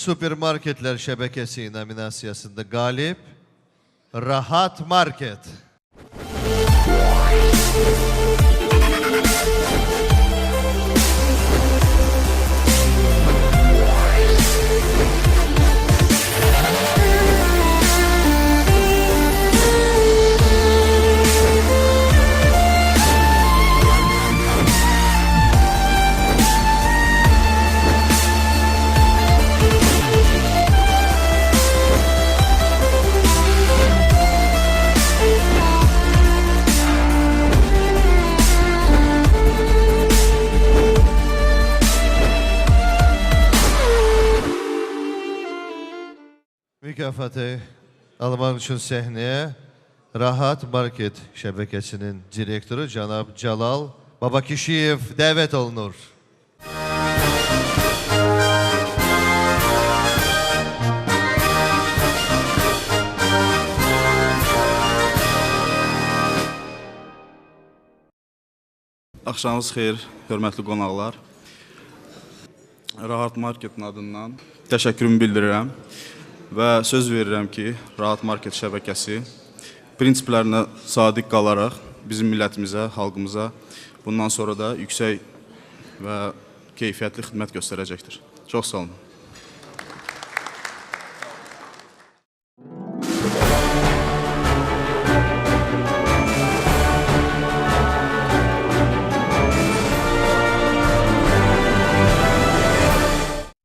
Süpermarketler Şebekesi nominasyasında galip Rahat Market. Mükafatı almak için sahneye Rahat Market şebekesinin direktörü Cənab Cəlal Babakişiyev dəvət olunur. Axşamınız xeyir, hörmətli qonaqlar. Rahat Marketin adından təşəkkürümü bildirirəm və söz verirəm ki, Rahat Market şəbəkəsi prinsiplərinə sadiq qalaraq bizim millətimizə, xalqımıza bundan sonra da yüksək və keyfiyyətli xidmət göstərəcəkdir. Çox sağ olun.